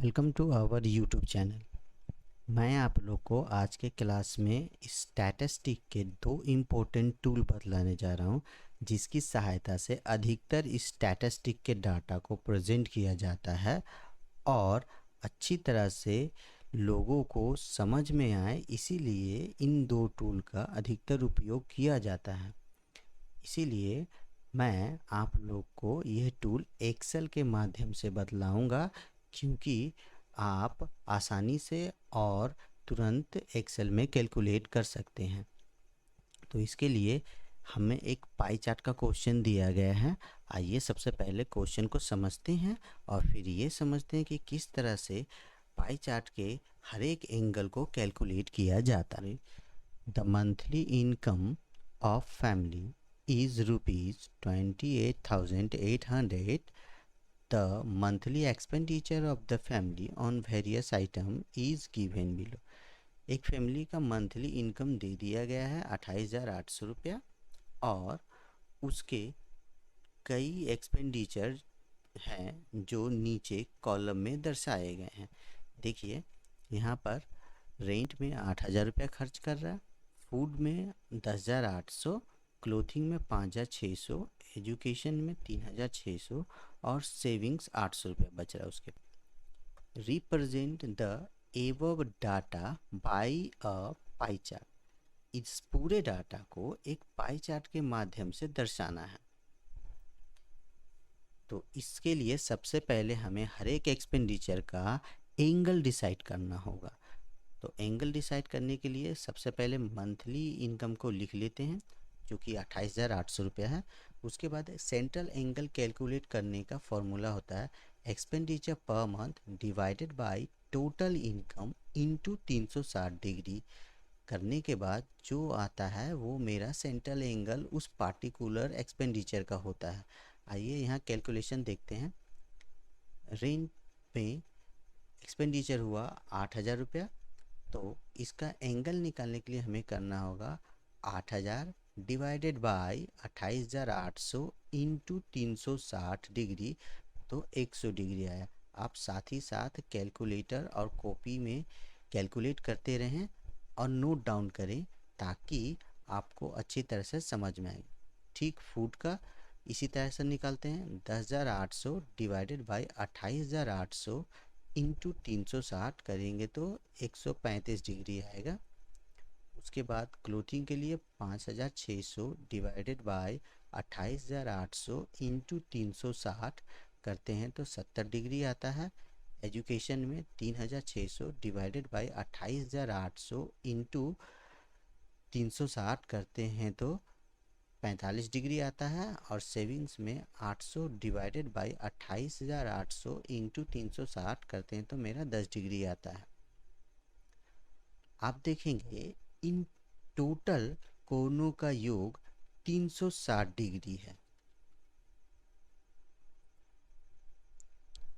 Welcome to our YouTube channel. मैं आप लोग को आज के क्लास में स्टैटिस्टिक के दो इम्पोर्टेंट टूल बतलाने जा रहा हूं, जिसकी सहायता से अधिकतर स्टैटिस्टिक के डाटा को प्रेजेंट किया जाता है और अच्छी तरह से लोगों को समझ में आए, इसीलिए इन दो टूल का अधिकतर उपयोग किया जाता है। इसीलिए मैं आप लोग को यह टूल एक्सेल के माध्यम से बतलाऊंगा, क्योंकि आप आसानी से और तुरंत एक्सेल में कैलकुलेट कर सकते हैं। तो इसके लिए हमें एक पाई चार्ट का क्वेश्चन दिया गया है। आइए सबसे पहले क्वेश्चन को समझते हैं और फिर ये समझते हैं कि किस तरह से पाई चार्ट के हर एक एंगल को कैलकुलेट किया जाता है। The monthly income of family is rupees 28,800. The monthly expenditure of the family on various item is given below. एक फैमिली का मंथली इनकम दे दिया गया है 28,800 रुपया और उसके कई एक्सपेंडिचर हैं जो नीचे कॉलम में दर्शाए गए हैं। देखिए यहाँ पर रेंट में 8,000 रुपया खर्च कर रहा है, फूड में 10,800, क्लोथिंग में 5,600, एजुकेशन में 3,600 और सेविंग्स 800 रुपया बच रहा है उसके। Represent the above data by a pie chart. इस पूरे डाटा को एक पाई चार्ट के माध्यम से दर्शाना है। तो इसके लिए सबसे पहले हमें हर एक एक्सपेंडिचर का एंगल डिसाइड करना होगा। तो एंगल डिसाइड करने के लिए सबसे पहले मंथली इनकम को लिख लेते हैं, जो कि 28,800 रुपया है। उसके बाद सेंट्रल एंगल कैलकुलेट करने का फॉर्मूला होता है expenditure per month divided by total income into 360 degree. करने के बाद जो आता है वो मेरा सेंट्रल एंगल उस पार्टिकुलर एक्सपेंडिचर का होता है। आइए यहाँ कैलकुलेशन देखते हैं। रेंट में एक्सपेंडिचर हुआ 8,000 रुपया, तो इसका एंगल निकालने के लिए हमें करना होगा 8,000 डिवाइडेड बाय 28,800 इंटू 360 डिग्री, तो 100 डिग्री आया। आप साथ ही साथ कैलकुलेटर और कॉपी में कैलकुलेट करते रहें और नोट डाउन करें, ताकि आपको अच्छी तरह से समझ में आए। ठीक फूड का इसी तरह से निकालते हैं। 10,800 डिवाइडेड बाई 28,800 इंटू 360 करेंगे तो 135 डिग्री आएगा। उसके बाद क्लोथिंग के लिए 5,600 डिवाइडेड बाय 28,800 इंटू 360 करते हैं तो 70 डिग्री आता है। एजुकेशन में 3,600 डिवाइडेड बाय 28,800 इंटू 360 करते हैं तो 45 डिग्री आता है। और सेविंग्स में 800 डिवाइडेड बाई 28,800 इंटू 360 करते हैं तो मेरा 10 डिग्री आता है। आप देखेंगे इन टोटल कोणों का योग 360 डिग्री है,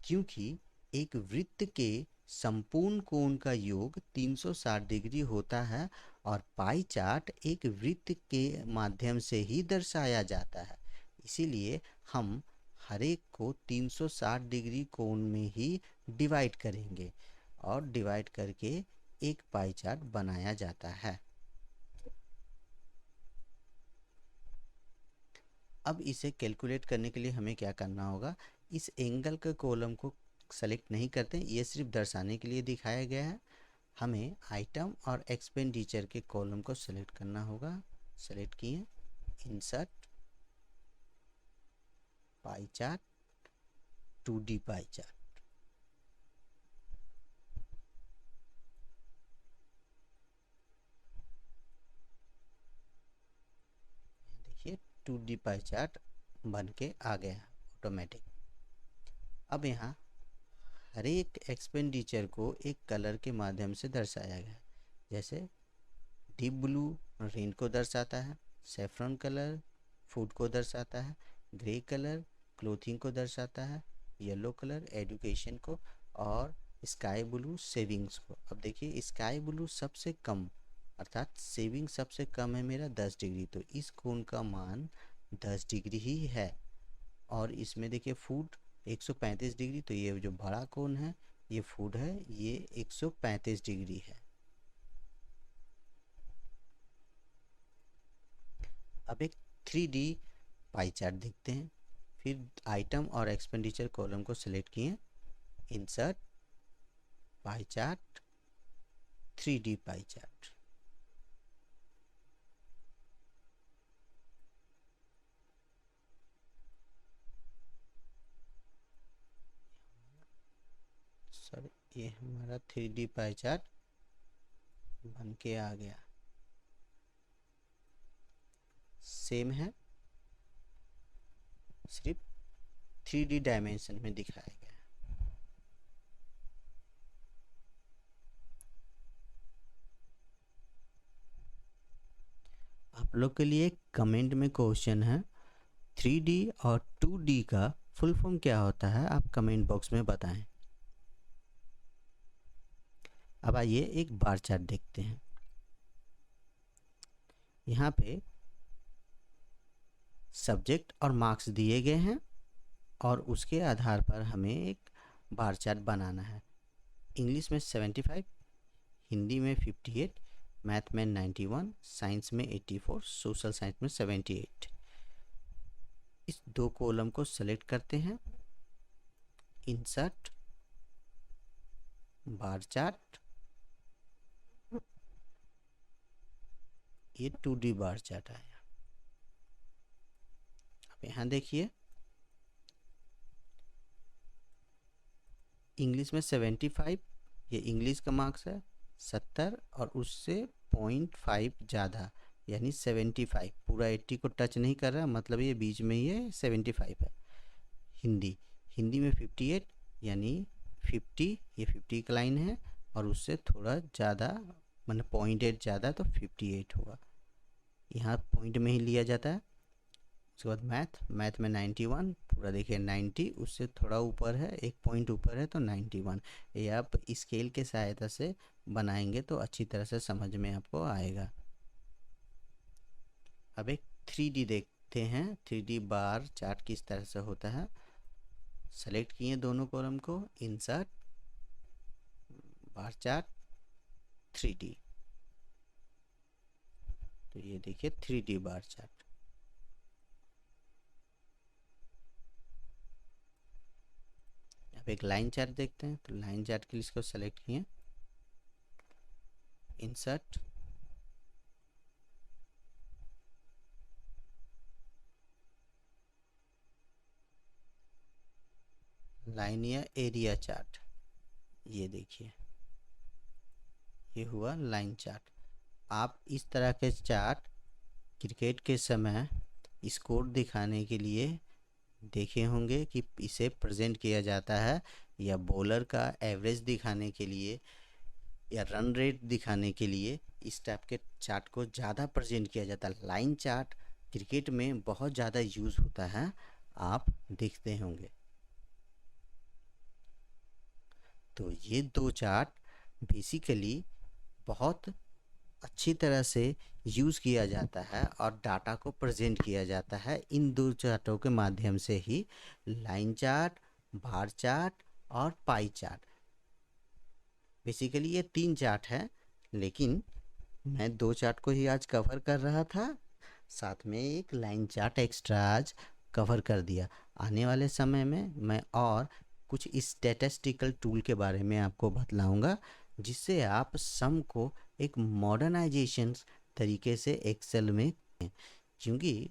क्योंकि एक वृत्त के संपूर्ण कोण का योग 360 डिग्री होता है और पाई चार्ट एक वृत्त के माध्यम से ही दर्शाया जाता है। इसीलिए हम हर एक को 360 डिग्री कोण में ही डिवाइड करेंगे और डिवाइड करके एक पाई चार्ट बनाया जाता है। अब इसे कैलकुलेट करने के लिए हमें क्या करना होगा, इस एंगल के कॉलम को सेलेक्ट नहीं करते, ये सिर्फ दर्शाने के लिए दिखाया गया है। हमें आइटम और एक्सपेंडिचर के कॉलम को सेलेक्ट करना होगा। सेलेक्ट किए, insert pie chart, 2D pie chart. देखिए 2D पाई चार्ट बन के आ गया ऑटोमेटिक। अब यहाँ हर एक एक्सपेंडिचर को एक कलर के माध्यम से दर्शाया गया है। जैसे डीप ब्लू रेंट को दर्शाता है, सेफ्रॉन कलर फूड को दर्शाता है, ग्रे कलर क्लोथिंग को दर्शाता है, येलो कलर एजुकेशन को और स्काई ब्लू सेविंग्स को। अब देखिए स्काई ब्लू सबसे कम, अर्थात सेविंग सबसे कम है मेरा 10 डिग्री, तो इस कोण का मान 10 डिग्री ही है। और इसमें देखिए फूड 135 डिग्री, तो ये जो बड़ा कोण है ये फूड है, ये 135 डिग्री है। अब एक 3D पाई चार्ट देखते हैं। फिर आइटम और एक्सपेंडिचर कॉलम को सिलेक्ट किए, insert pie chart, 3D pie chart. Sorry, ये हमारा 3D पाई चार्ट बन के आ गया। सेम है, सिर्फ 3D डायमेंशन में दिखाया गया। आप लोग के लिए कमेंट में क्वेश्चन है, 3D और 2D का फुल फॉर्म क्या होता है, आप कमेंट बॉक्स में बताएं। अब आइए एक बार चार्ट देखते हैं। यहाँ पे सब्जेक्ट और मार्क्स दिए गए हैं और उसके आधार पर हमें एक बार चार्ट बनाना है। इंग्लिश में 75, हिंदी में 58, मैथ में 91, साइंस में 84, सोशल साइंस में 78। इस दो कॉलम को सेलेक्ट करते हैं, इंसर्ट बार चार्ट, ये 2D बार चार्ट आया। अब यहाँ देखिए, इंग्लिश में 75, ये इंग्लिश का मार्क्स है, 70 और उससे 0.5 ज़्यादा यानी 75, पूरा 80 को टच नहीं कर रहा, मतलब ये बीच में ये 75 है। हिंदी, हिंदी में 58 यानी 50, ये 50 का लाइन है और उससे थोड़ा ज़्यादा मतलब 0.8 ज़्यादा तो 58 होगा, यहाँ पॉइंट में ही लिया जाता है। उसके बाद मैथ, मैथ में 91, पूरा देखिए 90, उससे थोड़ा ऊपर है, एक पॉइंट ऊपर है तो 91। ये आप स्केल के सहायता से बनाएंगे तो अच्छी तरह से समझ में आपको आएगा। अब एक 3D देखते हैं, 3D बार चार्ट किस तरह से होता है। सेलेक्ट किए दोनों कॉलम को, इंसर्ट बार चार्ट 3D, तो ये देखिए 3D बार चार्ट। अब एक लाइन चार्ट देखते हैं, तो लाइन चार्ट के लिए इसको सेलेक्ट किए, इंसर्ट लाइन या एरिया चार्ट, ये देखिए ये हुआ लाइन चार्ट। आप इस तरह के चार्ट क्रिकेट के समय स्कोर दिखाने के लिए देखे होंगे कि इसे प्रेजेंट किया जाता है, या बॉलर का एवरेज दिखाने के लिए या रन रेट दिखाने के लिए इस टाइप के चार्ट को ज़्यादा प्रेजेंट किया जाता है। लाइन चार्ट क्रिकेट में बहुत ज़्यादा यूज़ होता है, आप देखते होंगे। तो ये दो चार्ट बेसिकली बहुत अच्छी तरह से यूज़ किया जाता है और डाटा को प्रेजेंट किया जाता है इन दो चार्टों के माध्यम से ही, लाइन चार्ट, बार चार्ट और पाई चार्ट। बेसिकली ये 3 चार्ट है, लेकिन मैं 2 चार्ट को ही आज कवर कर रहा था, साथ में एक लाइन चार्ट एक्स्ट्रा आज कवर कर दिया। आने वाले समय में मैं और कुछ स्टैटिस्टिकल टूल के बारे में आपको बतलाऊंगा, जिससे आप सम को एक मॉडर्नाइजेशन तरीके से एक्सेल में, क्योंकि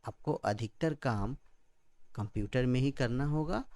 आपको अधिकतर काम कंप्यूटर में ही करना होगा